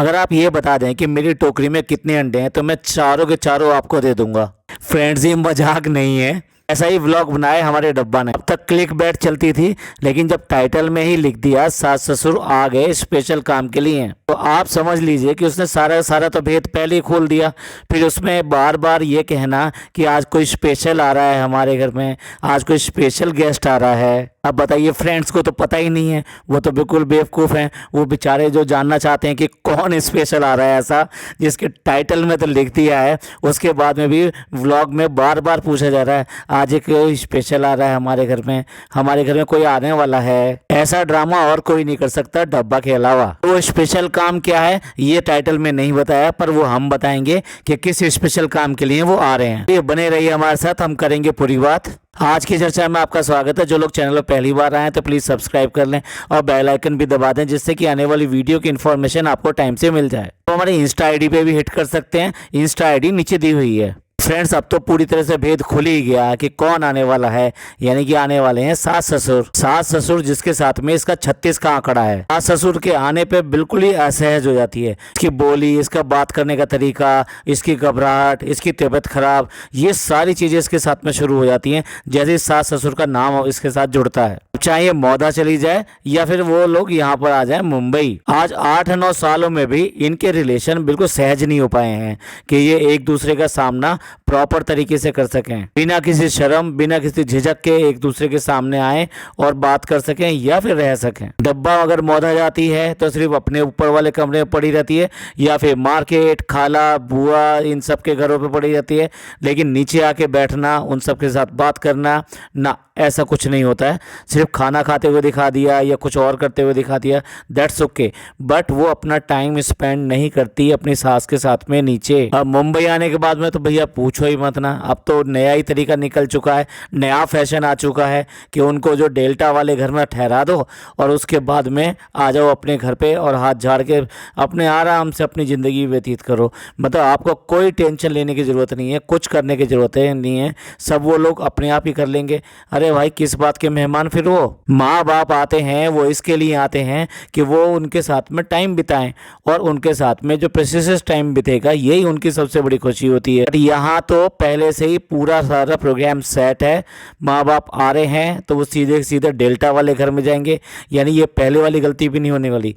अगर आप ये बता दें कि मेरी टोकरी में कितने अंडे हैं तो मैं चारों के चारों आपको दे दूंगा। फ्रेंड्स, ये मजाक नहीं है, ऐसा ही व्लॉग बनाए हमारे डब्बा ने। अब तक क्लिक बैट चलती थी, लेकिन जब टाइटल में ही लिख दिया सास ससुर आ गए स्पेशल काम के लिए, तो आप समझ लीजिए कि उसने सारा तो भेद पहले ही खोल दिया। फिर उसमें बार बार ये कहना कि आज कोई स्पेशल आ रहा है हमारे घर में, आज कोई स्पेशल गेस्ट आ रहा है। अब बताइए, फ्रेंड्स को तो पता ही नहीं है, वो तो बिल्कुल बेवकूफ़ हैं। वो बेचारे जो जानना चाहते हैं कि कौन स्पेशल आ रहा है ऐसा जिसके टाइटल में तो लिख दिया है, उसके बाद में भी व्लॉग में बार बार पूछा जा रहा है आज एक स्पेशल आ रहा है हमारे घर में, हमारे घर में कोई आने वाला है। ऐसा ड्रामा और कोई नहीं कर सकता डब्बा के अलावा। वो स्पेशल काम क्या है ये टाइटल में नहीं बताया, पर वो हम बताएंगे कि किस स्पेशल काम के लिए वो आ रहे हैं। ये बने रहिए हमारे साथ, हम करेंगे पूरी बात। आज की चर्चा में आपका स्वागत है। जो लोग चैनल पर पहली बार आए हैं तो प्लीज़ सब्सक्राइब कर लें और बेल आइकन भी दबा दें, जिससे कि आने वाली वीडियो की इन्फॉर्मेशन आपको टाइम से मिल जाए। तो हमारे इंस्टा आईडी पे भी हिट कर सकते हैं, इंस्टा आईडी नीचे दी हुई है। फ्रेंड्स, अब तो पूरी तरह से भेद खुल ही गया कि कौन आने वाला है, यानी कि आने वाले हैं सास ससुर। सास ससुर जिसके साथ में इसका 36 का आंकड़ा है। सास ससुर के आने पे बिल्कुल ही असहज हो जाती है। इसकी बोली, इसका बात करने का तरीका, इसकी घबराहट, इसकी तबीयत खराब, ये सारी चीजें इसके साथ में शुरू हो जाती हैं जैसे सास ससुर का नाम इसके साथ जुड़ता है। चाहे ये मौदा चली जाए या फिर वो लोग यहाँ पर आ जाए मुंबई, आज 8-9 सालों में भी इनके रिलेशन बिल्कुल सहज नहीं हो पाए हैं कि ये एक दूसरे का सामना प्रॉपर तरीके से कर सकें, बिना किसी शर्म, बिना किसी झिझक के एक दूसरे के सामने आए और बात कर सकें या फिर रह सकें। डब्बा अगर मौदा जाती है तो सिर्फ अपने ऊपर वाले कमरे में पड़ी रहती है या फिर मार्केट, खाला, बुआ, इन सब के घरों पे पड़ी रहती है, लेकिन नीचे आके बैठना, उन सब के साथ बात करना ना, ऐसा कुछ नहीं होता है। सिर्फ खाना खाते हुए दिखा दिया या कुछ और करते हुए दिखा दिया, दैट्स ओके, बट वो अपना टाइम स्पेंड नहीं करती अपनी सास के साथ में नीचे। अब मुंबई आने के बाद में तो भैया पूछो ही मत ना, अब तो नया ही तरीका निकल चुका है, नया फैशन आ चुका है कि उनको जो डेल्टा वाले घर में ठहरा दो और उसके बाद में आ जाओ अपने घर पे और हाथ झाड़ के अपने आराम से अपनी ज़िंदगी व्यतीत करो। मतलब आपको कोई टेंशन लेने की ज़रूरत नहीं है, कुछ करने की ज़रूरत नहीं है, सब वो लोग अपने आप ही कर लेंगे। अरे भाई, किस बात के मेहमान फिर वो माँ बाप आते हैं, वो इसके लिए आते हैं कि वो उनके साथ में टाइम बिताएं और उनके साथ में जो प्रेशियस टाइम बितेगा यही उनकी सबसे बड़ी खुशी होती है। यहाँ तो पहले से ही पूरा सारा प्रोग्राम सेट है। माँ बाप आ रहे हैं तो वो सीधे सीधे डेल्टा वाले घर में जाएंगे, यानी ये पहले वाली गलती भी नहीं होने वाली।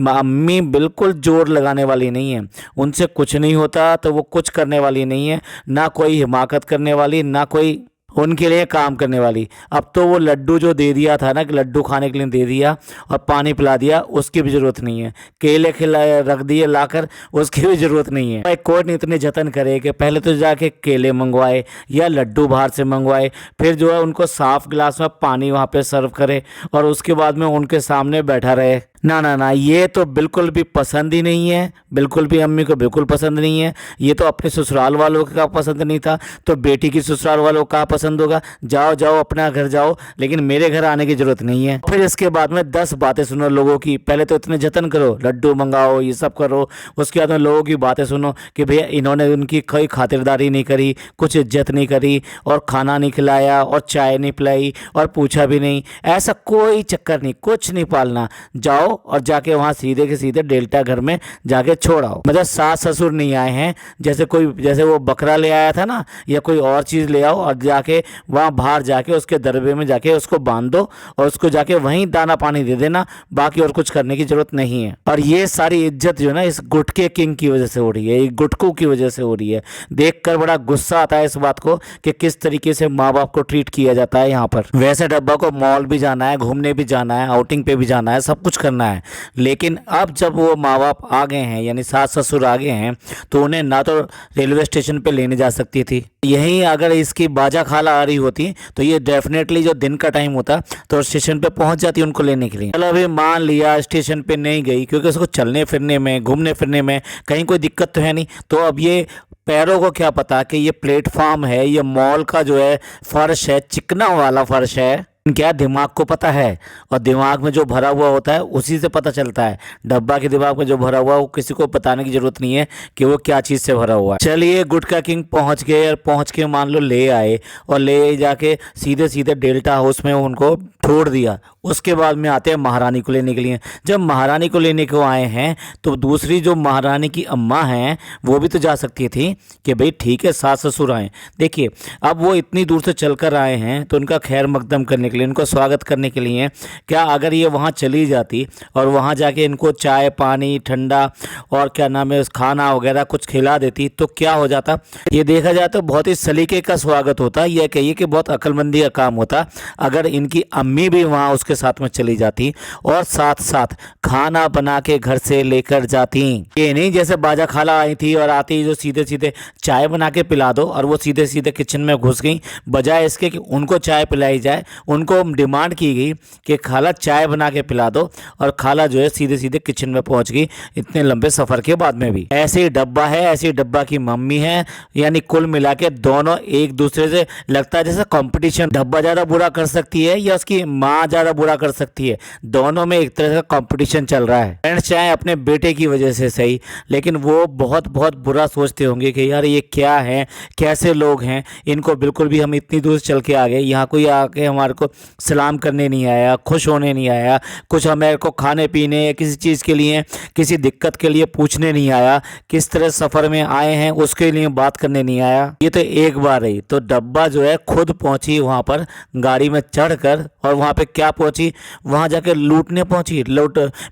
अम्मी बिल्कुल जोर लगाने वाली नहीं है, उनसे कुछ नहीं होता तो वो कुछ करने वाली नहीं है, ना कोई हिमाकत करने वाली, ना कोई उनके लिए काम करने वाली। अब तो वो लड्डू जो दे दिया था ना कि लड्डू खाने के लिए दे दिया और पानी पिला दिया, उसकी भी ज़रूरत नहीं है। केले खिला रख दिए लाकर, उसकी भी ज़रूरत नहीं है। भाई, कौन इतने जतन करे कि पहले तो जाके केले मंगवाए या लड्डू बाहर से मंगवाए, फिर जो है उनको साफ गिलास में पानी वहाँ पे सर्व करे और उसके बाद में उनके सामने बैठा रहे। ना ना ना, ये तो बिल्कुल भी पसंद ही नहीं है, बिल्कुल भी अम्मी को बिल्कुल पसंद नहीं है। ये तो अपने ससुराल वालों का पसंद नहीं था तो बेटी की ससुराल वालों का पसंद होगा। जाओ जाओ अपना घर जाओ, लेकिन मेरे घर आने की जरूरत नहीं है। फिर इसके बाद में 10 बातें सुनो लोगों की। पहले तो इतने जतन करो, लड्डू मंगाओ, ये सब करो, उसके बाद में लोगों की बातें सुनो कि भैया इन्होंने उनकी कोई खातिरदारी नहीं करी, कुछ इज्जत नहीं करी और खाना नहीं खिलाया और चाय नहीं पिलाई और पूछा भी नहीं। ऐसा कोई चक्कर नहीं, कुछ नहीं पालना। जाओ और जाके वहाँ सीधे के सीधे डेल्टा घर में जाके छोड़ आओ। मतलब सास ससुर नहीं आए हैं जैसे वो बकरा ले आया था ना या कोई और चीज़ ले आओ और जाके वहाँ बाहर जाके उसके दरबे में जाके उसको बांध दो और उसको जाके वहीं दाना पानी दे देना, बाकी और कुछ करने की जरूरत नहीं है। और ये सारी इज्जत जो है ना इस गुटके किंग की वजह से हो रही है, ये गुटकू की वजह से हो रही है। देखकर बड़ा गुस्सा आता है इस बात को कि किस तरीके से माँ बाप को ट्रीट किया जाता है यहाँ पर। वैसे डब्बा को मॉल भी जाना है, घूमने भी जाना है, आउटिंग पे भी जाना है, सब कुछ करना है, लेकिन अब जब वो माँ बाप आ गए हैं यानी सास ससुर आ गए हैं तो उन्हें ना तो रेलवे स्टेशन पे लेने जा सकती थी। यहीं अगर इसकी बाजा खाला आ रही होती तो ये डेफिनेटली जो दिन का टाइम होता तो स्टेशन पे पहुंच जाती उनको लेने के लिए। चलो अभी मान लिया स्टेशन पे नहीं गई क्योंकि उसको चलने फिरने में, घूमने फिरने में कहीं कोई दिक्कत तो है नहीं, तो अब ये पैरों को क्या पता कि ये प्लेटफॉर्म है, ये मॉल का जो है फर्श है, चिकना वाला फर्श है। क्या दिमाग को पता है, और दिमाग में जो भरा हुआ होता है उसी से पता चलता है। डब्बा के दिमाग में जो भरा हुआ वो किसी को बताने की जरूरत नहीं है कि वो क्या चीज़ से भरा हुआ है। चलिए गुटका किंग पहुंच गए और पहुंच के मान लो ले आए और ले जाके सीधे सीधे डेल्टा हाउस में उनको छोड़ दिया। उसके बाद में आते हैं महारानी को लेने के लिए। जब महारानी को लेने को आए हैं तो दूसरी जो महारानी की अम्मा हैं वो भी तो जा सकती थी कि भाई ठीक है सास ससुर आए। देखिए अब वो इतनी दूर से चल कर आए हैं तो उनका खैर मकदम करने के लिए, उनको स्वागत करने के लिए, क्या अगर ये वहाँ चली जाती और वहाँ जाके इनको चाय पानी ठंडा और क्या नाम है खाना वगैरह कुछ खिला देती तो क्या हो जाता। ये देखा जाए तो बहुत ही सलीके का स्वागत होता, यह कहिए कि बहुत अक्लमंदी का काम होता अगर इनकी अम्मी भी वहाँ उसके साथ में चली जाती और साथ साथ खाना बना के घर से लेकर जाती। ये नहीं जैसे बाजा खाला आई थी और आती जो सीधे सीधे चाय बना के पिला दो और वो सीधे सीधे किचन में घुस गई, बजाय इसके कि उनको चाय पिलाई जाए उनको डिमांड की गई कि खाला चाय बना के पिला दो और खाला जो है सीधे सीधे किचन में पहुंच गई इतने लंबे सफर के बाद में भी। ऐसे ही डब्बा है, ऐसी डब्बा की मम्मी है, यानी कुल मिला के दोनों एक दूसरे से लगता है जैसे कंपटीशन। डब्बा ज़्यादा बुरा कर सकती है या उसकी माँ ज़्यादा बुरा कर सकती है, दोनों में एक तरह का कंपटीशन चल रहा है। फ्रेंड्स चाहे अपने बेटे की वजह से सही, लेकिन वो बहुत बहुत बुरा सोचते होंगे कि यार ये क्या है, कैसे लोग हैं, इनको बिल्कुल भी हम इतनी दूर चल के आ गए, यहाँ कोई आके हमारे को सलाम करने नहीं आया, खुश होने नहीं आया, कुछ हमारे को खाने पीने या किसी चीज़ के लिए किसी दिक्कत के लिए पूछने नहीं आया, किस तरह सफ़र में आए हैं उसके लिए बात करने नहीं आया। ये तो एक बार रही। तो डब्बा जो है खुद पहुंची वहाँ पर गाड़ी में चढ़कर और वहाँ पे क्या पहुंची, वहाँ जाके लूटने पहुंची,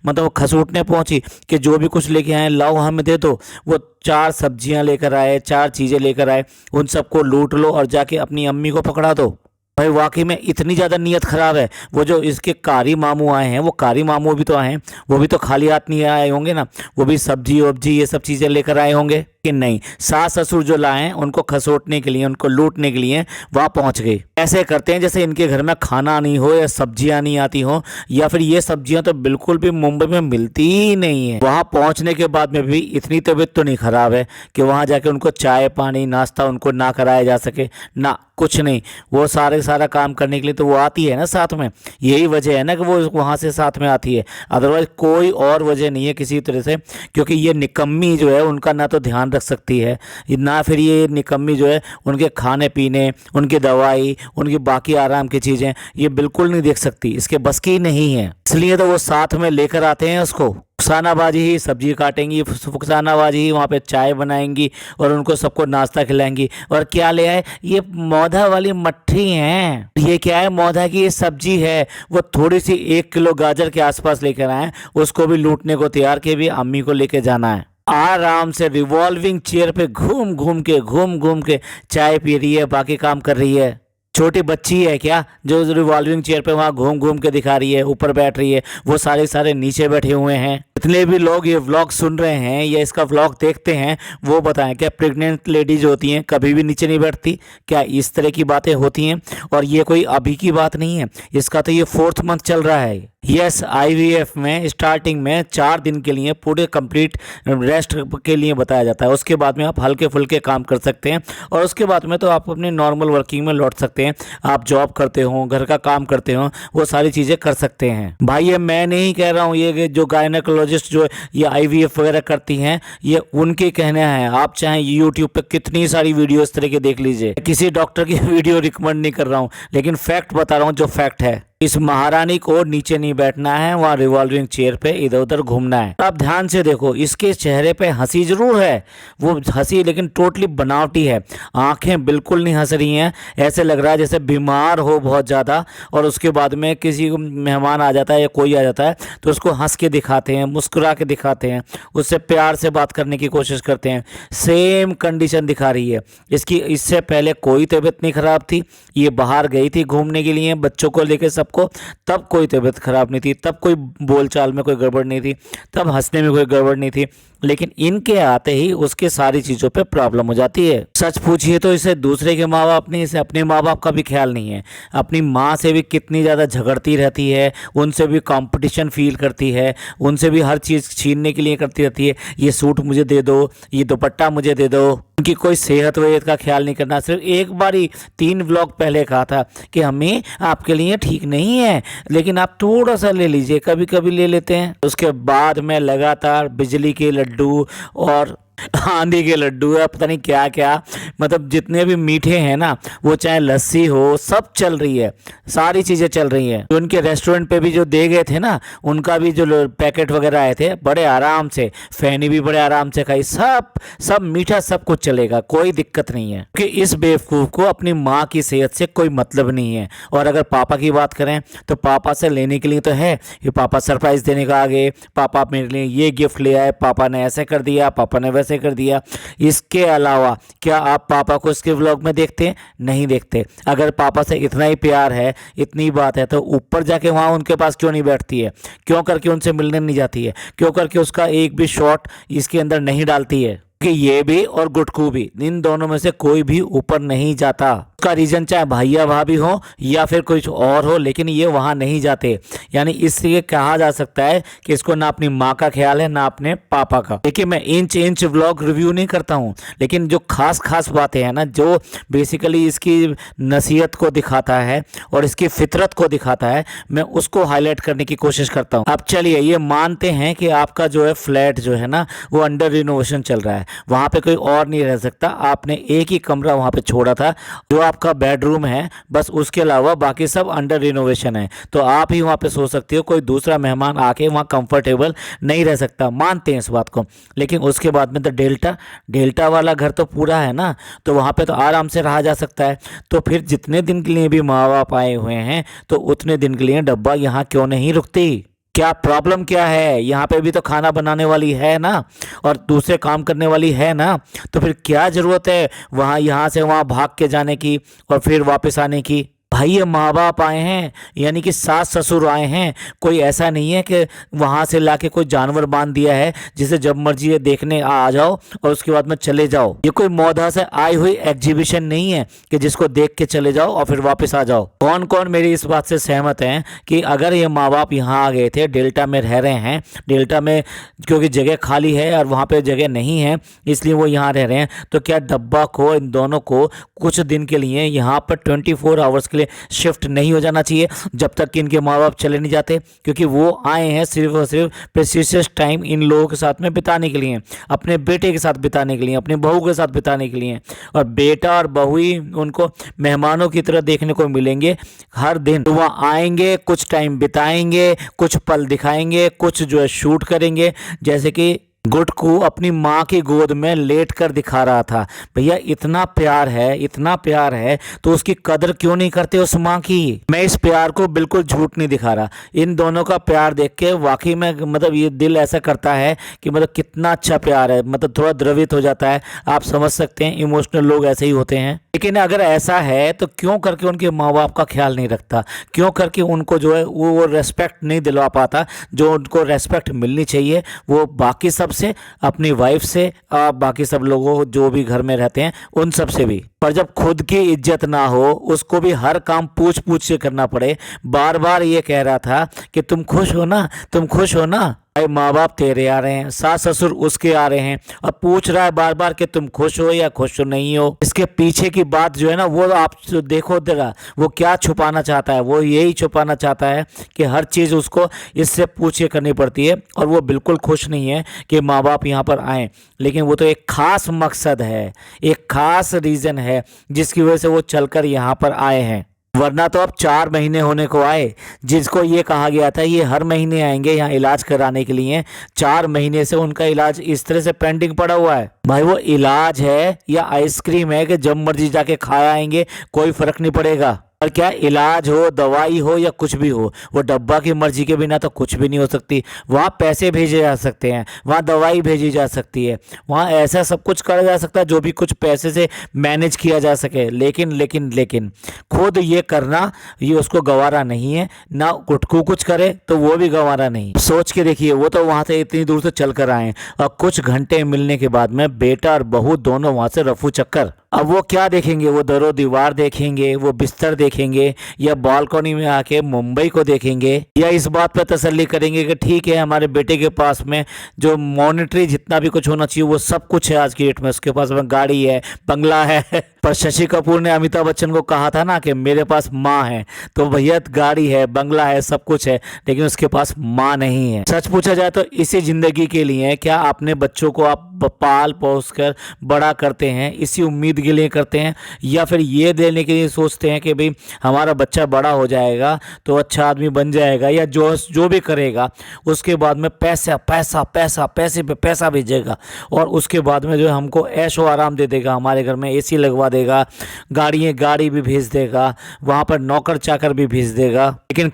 मतलब खसूटने पहुंची कि जो भी कुछ लेके आए लाओ हमें दे दो। वो 4 सब्जियां लेकर आए, 4 चीज़ें लेकर आए, उन सबको लूट लो और जाके अपनी अम्मी को पकड़ा दो। भाई वाकई में इतनी ज़्यादा नीयत ख़राब है। वो जो इसके कारी मामू आए हैं, वो कारी मामू भी तो आए हैं, वो भी तो खाली हाथ नहीं आए होंगे ना, वो भी सब्जी वब्जी ये सब चीज़ें लेकर आए होंगे कि नहीं। सास ससुर जो लाए हैं उनको खसोटने के लिए, उनको लूटने के लिए वहाँ पहुँच गए। ऐसे करते हैं जैसे इनके घर में खाना नहीं हो या सब्जियाँ नहीं आती हो, या फिर ये सब्जियाँ तो बिल्कुल भी मुंबई में मिलती ही नहीं है। वहाँ पहुँचने के बाद में भी इतनी तबीयत तो नहीं ख़राब है कि वहाँ जाके उनको चाय पानी नाश्ता उनको ना कराया जा सके, ना कुछ नहीं। वो सारा काम करने के लिए तो वो आती है ना साथ में, यही वजह है ना कि वो वहाँ से साथ में आती है, अदरवाइज कोई और वजह नहीं है किसी तरह से। क्योंकि ये निकम्मी जो है उनका ना तो ध्यान रख सकती है, ना फिर ये निकम्मी जो है उनके खाने पीने, उनकी दवाई, उनकी बाकी आराम की चीज़ें ये बिल्कुल नहीं देख सकती, इसके बस की नहीं है। इसलिए तो वो साथ में लेकर आते हैं उसको। फुकसानाबाजी ही सब्जी काटेंगी, फुकसानाबाजी ही वहाँ पे चाय बनाएंगी और उनको सबको नाश्ता खिलाएंगी। और क्या ले आए, ये मौधा वाली मट्ठी हैं। ये क्या है, मौधा की ये सब्जी है। वो थोड़ी सी 1 किलो गाजर के आसपास लेकर आए, उसको भी लूटने को तैयार के भी अम्मी को लेके जाना है। आराम से रिवॉल्विंग चेयर पे घूम घूम के चाय पी रही है, बाकी काम कर रही है। छोटी बच्ची है क्या जो रिवॉल्विंग चेयर पे वहाँ घूम घूम के दिखा रही है, ऊपर बैठ रही है, वो सारे नीचे बैठे हुए हैं। जितने भी लोग ये व्लॉग सुन रहे हैं या इसका व्लॉग देखते हैं वो बताएं, क्या प्रेग्नेंट लेडीज होती हैं कभी भी नीचे नहीं बैठती? क्या इस तरह की बातें होती हैं? और ये कोई अभी की बात नहीं है, इसका तो ये 4th मंथ चल रहा है। यस, IVF में स्टार्टिंग में 4 दिन के लिए पूरे कंप्लीट रेस्ट के लिए बताया जाता है। उसके बाद में आप हल्के फुल्के काम कर सकते हैं और उसके बाद में तो आप अपने नॉर्मल वर्किंग में लौट सकते हैं। आप जॉब करते हो, घर का काम करते हो, वो सारी चीज़ें कर सकते हैं। भाई ये मैं नहीं कह रहा हूँ, ये जो गायनेकोलॉजिस्ट जो ये IVF वगैरह करती हैं ये उनके कहने हैं। आप चाहें यूट्यूब पे कितनी सारी वीडियो इस तरह के देख लीजिए, किसी डॉक्टर की वीडियो रिकमेंड नहीं कर रहा हूँ, लेकिन फैक्ट बता रहा हूँ जो फैक्ट है। इस महारानी को नीचे नहीं बैठना है, वहाँ रिवॉल्विंग चेयर पे इधर उधर घूमना है। आप ध्यान से देखो, इसके चेहरे पे हंसी जरूर है, वो हंसी लेकिन टोटली बनावटी है। आंखें बिल्कुल नहीं हंस रही हैं, ऐसे लग रहा है जैसे बीमार हो बहुत ज़्यादा और उसके बाद में किसी मेहमान आ जाता है या कोई आ जाता है तो उसको हंस के दिखाते हैं, मुस्कुरा के दिखाते हैं, उससे प्यार से बात करने की कोशिश करते हैं। सेम कंडीशन दिखा रही है इसकी। इससे पहले कोई तबीयत नहीं खराब थी, ये बाहर गई थी घूमने के लिए बच्चों को लेकर सबको, तब कोई तबीयत खराब नहीं थी, तब कोई बोलचाल में कोई गड़बड़ नहीं थी, तब हंसने में कोई गड़बड़ नहीं थी। लेकिन इनके आते ही उसके सारी चीज़ों पे प्रॉब्लम हो जाती है। सच पूछिए तो इसे दूसरे के माँ बाप नहीं, इसे अपने माँ बाप का भी ख्याल नहीं है। अपनी माँ से भी कितनी ज़्यादा झगड़ती रहती है, उनसे भी कंपटीशन फील करती है, उनसे भी हर चीज़ छीनने के लिए करती रहती है। ये सूट मुझे दे दो, ये दुपट्टा मुझे दे दो। उनकी कोई सेहत वेहत का ख्याल नहीं करना। सिर्फ एक बार ही 3 व्लॉग पहले कहा था कि हमें आपके लिए ठीक नहीं है, लेकिन आप थोड़ा सा ले लीजिए, कभी कभी ले लेते हैं। उसके बाद में लगातार बिजली के लड्डू और आंधी के लड्डू है, पता नहीं क्या क्या, मतलब जितने भी मीठे हैं ना, वो चाहे लस्सी हो, सब चल रही है, सारी चीज़ें चल रही हैं। जो उनके रेस्टोरेंट पे भी जो दे गए थे ना, उनका भी जो पैकेट वगैरह आए थे, बड़े आराम से, फैनी भी बड़े आराम से खाई, सब सब मीठा सब कुछ चलेगा, कोई दिक्कत नहीं है। क्योंकि इस बेवकूफ़ को अपनी माँ की सेहत से कोई मतलब नहीं है। और अगर पापा की बात करें तो पापा से लेने के लिए तो है कि पापा सरप्राइज़ देने का आगे, पापा मेरे लिए ये गिफ्ट ले आए, पापा ने ऐसे कर दिया, पापा ने वैसे कर दिया। इसके अलावा क्या आप पापा को इसके व्लॉग में देखते हैं? नहीं देखते। अगर पापा से इतना ही प्यार है, इतनी बात है, तो ऊपर जाके वहाँ उनके पास क्यों नहीं बैठती है? क्यों करके उनसे मिलने नहीं जाती है? क्यों करके उसका एक भी शॉट इसके अंदर नहीं डालती है? कि ये भी और गुटकू भी, इन दोनों में से कोई भी ऊपर नहीं जाता। उसका रीजन चाहे भैया भाभी हो या फिर कुछ और हो, लेकिन ये वहाँ नहीं जाते। यानी इसलिए कहा जा सकता है कि इसको ना अपनी माँ का ख्याल है ना अपने पापा का। देखिए मैं इंच इंच व्लॉग रिव्यू नहीं करता हूँ, लेकिन जो खास खास बातें हैं ना, जो बेसिकली इसकी नसीहत को दिखाता है और इसकी फितरत को दिखाता है, मैं उसको हाईलाइट करने की कोशिश करता हूँ। अब चलिए ये मानते हैं कि आपका जो है फ्लैट जो है ना, वो अंडर रिनोवेशन चल रहा है, वहाँ पे कोई और नहीं रह सकता, आपने एक ही कमरा वहाँ पे छोड़ा था जो आपका बेडरूम है, बस उसके अलावा बाकी सब अंडर रिनोवेशन है, तो आप ही वहाँ पे सो सकते हो, कोई दूसरा मेहमान आके वहाँ कंफर्टेबल नहीं रह सकता। मानते हैं इस बात को, लेकिन उसके बाद में तो डेल्टा वाला घर तो पूरा है ना, तो वहाँ पे तो आराम से रहा जा सकता है। तो फिर जितने दिन के लिए भी माँ बाप आए हुए हैं, तो उतने दिन के लिए डब्बा यहाँ क्यों नहीं रुकती? क्या प्रॉब्लम क्या है? यहाँ पे भी तो खाना बनाने वाली है ना, और दूसरे काम करने वाली है ना, तो फिर क्या ज़रूरत है वहाँ यहाँ से वहाँ भाग के जाने की और फिर वापस आने की? भाई ये माँ बाप आए हैं, यानी कि सास ससुर आए हैं, कोई ऐसा नहीं है कि वहाँ से लाके कोई जानवर बांध दिया है जिसे जब मर्जी ये देखने आ जाओ और उसके बाद में चले जाओ। ये कोई मौधा से आई हुई एग्जीबिशन नहीं है कि जिसको देख के चले जाओ और फिर वापस आ जाओ। कौन कौन मेरी इस बात से सहमत हैं कि अगर ये माँ बाप यहाँ आ गए थे, डेल्टा में रह रहे हैं, डेल्टा में क्योंकि जगह खाली है और वहाँ पे जगह नहीं है इसलिए वो यहाँ रह रहे हैं, तो क्या डब्बा को, इन दोनों को कुछ दिन के लिए यहाँ पर 24 आवर्स के लिए शिफ्ट नहीं हो जाना चाहिए जब तक कि इनके माँ बाप चले नहीं जाते? क्योंकि वो आए हैं सिर्फ और सिर्फ प्रेशियस टाइम इन लोगों के साथ में बिताने के लिए, अपने बेटे के साथ बिताने के लिए, अपनी बहू के साथ बिताने के लिए। और बेटा और बहू ही उनको मेहमानों की तरह देखने को मिलेंगे हर दिन। तो वहाँ आएंगे, कुछ टाइम बिताएंगे, कुछ पल दिखाएंगे, कुछ जो है शूट करेंगे, जैसे कि गुटकू अपनी माँ की गोद में लेट कर दिखा रहा था। भैया इतना प्यार है, इतना प्यार है, तो उसकी कदर क्यों नहीं करते उस माँ की? मैं इस प्यार को बिल्कुल झूठ नहीं दिखा रहा, इन दोनों का प्यार देख के वाकई में मतलब ये दिल ऐसा करता है कि मतलब कितना अच्छा प्यार है, मतलब थोड़ा द्रवित हो जाता है। आप समझ सकते हैं, इमोशनल लोग ऐसे ही होते हैं। लेकिन अगर ऐसा है तो क्यों करके उनके माँ बाप का ख्याल नहीं रखता? क्यों करके उनको जो है वो रेस्पेक्ट नहीं दिलवा पाता जो उनको रेस्पेक्ट मिलनी चाहिए? वो बाकी सब से, अपनी वाइफ से, बाकी सब लोगों जो भी घर में रहते हैं उन सब से भी। पर जब खुद की इज्जत ना हो, उसको भी हर काम पूछ पूछ के करना पड़े। बार बार ये कह रहा था कि तुम खुश हो ना, तुम खुश हो ना। भाई माँ बाप तेरे आ रहे हैं, सास ससुर उसके आ रहे हैं, और पूछ रहा है बार बार कि तुम खुश हो या खुश नहीं हो। इसके पीछे की बात जो है ना, वो आप देखो जरा, वो क्या छुपाना चाहता है? वो यही छुपाना चाहता है कि हर चीज़ उसको इससे पूछ के करनी पड़ती है, और वो बिल्कुल खुश नहीं है कि माँ बाप यहाँ पर आए। लेकिन वो तो एक खास मकसद है, एक खास रीज़न है जिसकी वजह से वो चलकर यहाँ पर आए हैं। वरना तो अब 4 महीने होने को आए, जिसको ये कहा गया था ये हर महीने आएंगे यहाँ इलाज कराने के लिए। 4 महीने से उनका इलाज इस तरह से पेंडिंग पड़ा हुआ है। भाई वो इलाज है या आइसक्रीम है कि जब मर्जी जाके खा आएंगे, कोई फर्क नहीं पड़ेगा। और क्या इलाज हो, दवाई हो या कुछ भी हो, वो डब्बा की मर्जी के बिना तो कुछ भी नहीं हो सकती। वहाँ पैसे भेजे जा सकते हैं, वहाँ दवाई भेजी जा सकती है, वहाँ ऐसा सब कुछ करा जा सकता है जो भी कुछ पैसे से मैनेज किया जा सके। लेकिन खुद ये करना, ये उसको गवारा नहीं है। ना गुटकू कुछ करे तो वो भी गवारा नहीं। सोच के देखिए, वो तो वहाँ से इतनी दूर से चल कर आए और कुछ घंटे मिलने के बाद में बेटा और बहू दोनों वहाँ से रफू चक्कर। अब वो क्या देखेंगे, वो दरो दीवार देखेंगे, वो बिस्तर देखेंगे, या बालकनी में आके मुंबई को देखेंगे, या इस बात पर तसल्ली करेंगे कि ठीक है हमारे बेटे के पास में जो मॉनेटरी जितना भी कुछ होना चाहिए वो सब कुछ है आज की डेट में, उसके पास में गाड़ी है, बंगला है। पर शशि कपूर ने अमिताभ बच्चन को कहा था ना कि मेरे पास माँ है, तो भैया गाड़ी है, बंगला है, सब कुछ है, लेकिन उसके पास माँ नहीं है। सच पूछा जाए तो इसी जिंदगी के लिए क्या अपने बच्चों को आप पाल पोस कर बड़ा करते हैं, इसी उम्मीद के लिए करते हैं, या फिर ये देने के लिए सोचते हैं कि भाई हमारा बच्चा बड़ा हो जाएगा तो अच्छा आदमी बन जाएगा, या जो भी करेगा उसके बाद में पैसा पैसा पैसा पैसे पे पैसा भेजेगा, और उसके बाद में जो है हमको ऐशो आराम दे देगा, हमारे घर में एसी लगवा देगा, गाड़ी भी भेज देगा, वहाँ पर नौकर चाकर भी भेज देगा, लेकिन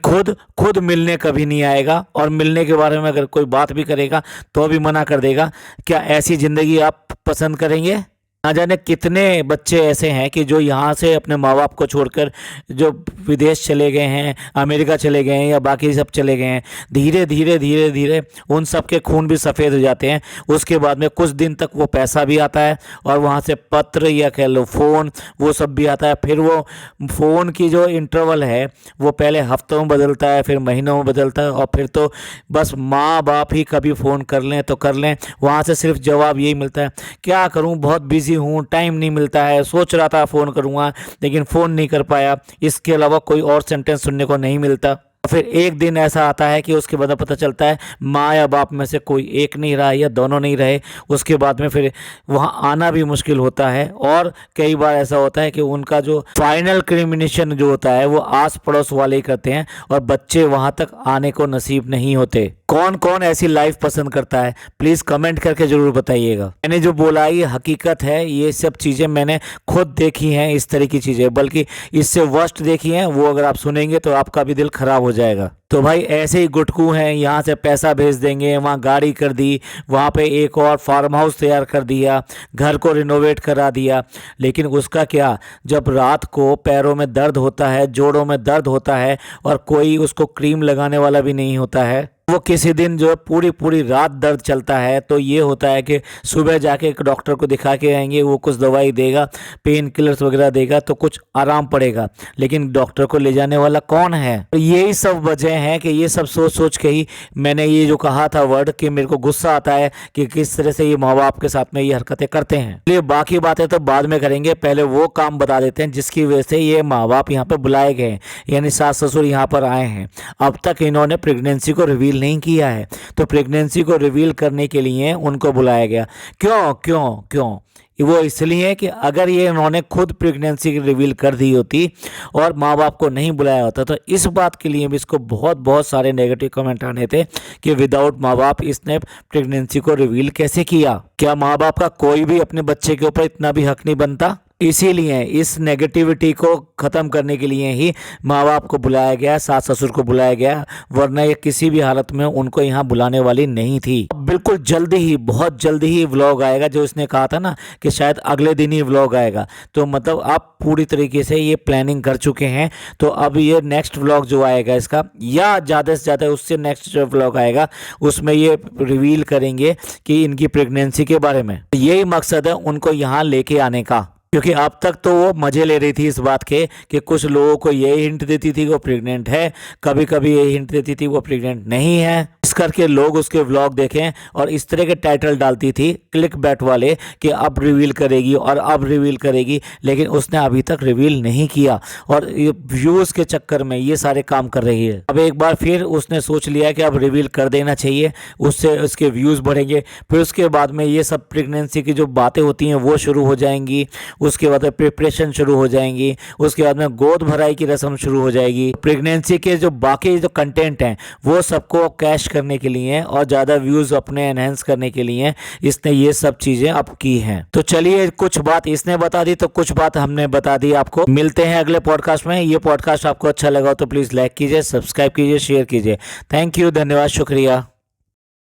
खुद मिलने कभी नहीं आएगा, और मिलने के बारे में अगर कोई बात भी करेगा तो भी मना कर देगा। क्या ऐसी ज़िंदगी आप पसंद करेंगे? ना जाने कितने बच्चे ऐसे हैं कि जो यहाँ से अपने माँ बाप को छोड़कर जो विदेश चले गए हैं, अमेरिका चले गए हैं, या बाकी सब चले गए हैं। धीरे धीरे उन सब के खून भी सफ़ेद हो जाते हैं। उसके बाद में कुछ दिन तक वो पैसा भी आता है, और वहाँ से पत्र या कह लो फ़ोन, वो सब भी आता है। फिर वो फ़ोन की जो इंटरवल है वो पहले हफ्तों में बदलता है, फिर महीनों में बदलता है, और फिर तो बस माँ बाप ही कभी फ़ोन कर लें तो कर लें, वहाँ से सिर्फ जवाब यही मिलता है, क्या करूँ, बहुत बिजी हूँ, टाइम नहीं मिलता है, सोच रहा था फ़ोन करूँगा लेकिन फ़ोन नहीं कर पाया। इसके अलावा कोई और सेंटेंस सुनने को नहीं मिलता। फिर एक दिन ऐसा आता है कि उसके बाद पता चलता है माँ या बाप में से कोई एक नहीं रहा या दोनों नहीं रहे। उसके बाद में फिर वहाँ आना भी मुश्किल होता है, और कई बार ऐसा होता है कि उनका जो फाइनल क्रिमिनेशन जो होता है वो आस पड़ोस वाले ही करते हैं, और बच्चे वहाँ तक आने को नसीब नहीं होते। कौन कौन ऐसी लाइफ पसंद करता है, प्लीज़ कमेंट करके ज़रूर बताइएगा। मैंने जो बोला ये हकीकत है, ये सब चीज़ें मैंने खुद देखी हैं, इस तरह की चीज़ें, बल्कि इससे वर्स्ट देखी हैं, वो अगर आप सुनेंगे तो आपका भी दिल खराब हो जाएगा। तो भाई ऐसे ही गुटकू हैं, यहाँ से पैसा भेज देंगे, वहाँ गाड़ी कर दी, वहाँ पे एक और फार्म हाउस तैयार कर दिया, घर को रिनोवेट करा दिया, लेकिन उसका क्या, जब रात को पैरों में दर्द होता है, जोड़ों में दर्द होता है, और कोई उसको क्रीम लगाने वाला भी नहीं होता है, वो किसी दिन जो पूरी रात दर्द चलता है, तो ये होता है कि सुबह जाके एक डॉक्टर को दिखा के आएंगे, वो कुछ दवाई देगा, पेन किलर्स वगैरह देगा, तो कुछ आराम पड़ेगा, लेकिन डॉक्टर को ले जाने वाला कौन है? तो यही सब वजह है कि ये सब सोच के ही मैंने ये जो कहा था वर्ड, कि मेरे को गुस्सा आता है कि किस तरह से ये माँ बाप के साथ में ये हरकतें करते हैं। इसलिए बाकी बातें तो बाद में करेंगे, पहले वो काम बता देते हैं जिसकी वजह से ये माँ बाप यहाँ पर बुलाए गए, यानी सास ससुर यहाँ पर आए हैं। अब तक इन्होंने प्रेगनेंसी को रिवील नहीं किया है, तो प्रेगनेंसी को रिवील करने के लिए उनको बुलाया गया। क्यों? वो इसलिए कि अगर ये इन्होंने खुद प्रेगनेंसी रिवील कर दी होती और माँ बाप को नहीं बुलाया होता, तो इस बात के लिए भी इसको बहुत सारे नेगेटिव कमेंट आने थे कि विदाउट माँ बाप इसने प्रेगनेंसी को रिवील कैसे किया। क्या माँ बाप का कोई भी अपने बच्चे के ऊपर इतना भी हक नहीं बनता? इसीलिए इस नेगेटिविटी को ख़त्म करने के लिए ही माँ बाप को बुलाया गया, सास ससुर को बुलाया गया, वरना ये किसी भी हालत में उनको यहाँ बुलाने वाली नहीं थी। बिल्कुल जल्दी ही, बहुत जल्दी ही व्लॉग आएगा, जो इसने कहा था ना कि शायद अगले दिन ही व्लॉग आएगा, तो मतलब आप पूरी तरीके से ये प्लानिंग कर चुके हैं। तो अब ये नेक्स्ट व्लॉग जो आएगा इसका, या ज़्यादा से ज़्यादा उससे नेक्स्ट जो व्लॉग आएगा उसमें ये रिवील करेंगे कि इनकी प्रेगनेंसी के बारे में। यही मकसद है उनको यहाँ लेके आने का, क्योंकि अब तक तो वो मज़े ले रही थी इस बात के कि कुछ लोगों को ये हिंट देती थी वो प्रेग्नेंट है, कभी कभी ये हिंट देती थी वो प्रेग्नेंट नहीं है, इस करके लोग उसके व्लॉग देखें, और इस तरह के टाइटल डालती थी क्लिक बैट वाले कि अब रिवील करेगी और अब रिवील करेगी, लेकिन उसने अभी तक रिवील नहीं किया, और व्यूज़ के चक्कर में ये सारे काम कर रही है। अब एक बार फिर उसने सोच लिया कि अब रिवील कर देना चाहिए, उससे उसके व्यूज़ बढ़ेंगे। फिर उसके बाद में ये सब प्रेगनेंसी की जो बातें होती हैं वो शुरू हो जाएंगी, उसके बाद प्रिपरेशन शुरू हो जाएंगी, उसके बाद में गोद भराई की रस्म शुरू हो जाएगी। प्रेगनेंसी के जो बाकी जो कंटेंट हैं वो सबको कैश करने के लिए और ज़्यादा व्यूज़ अपने एनहेंस करने के लिए इसने ये सब चीज़ें अब की हैं। तो चलिए, कुछ बात इसने बता दी तो कुछ बात हमने बता दी आपको। मिलते हैं अगले पॉडकास्ट में। ये पॉडकास्ट आपको अच्छा लगा तो प्लीज़ लाइक कीजिए, सब्सक्राइब कीजिए, शेयर कीजिए। थैंक यू, धन्यवाद, शुक्रिया।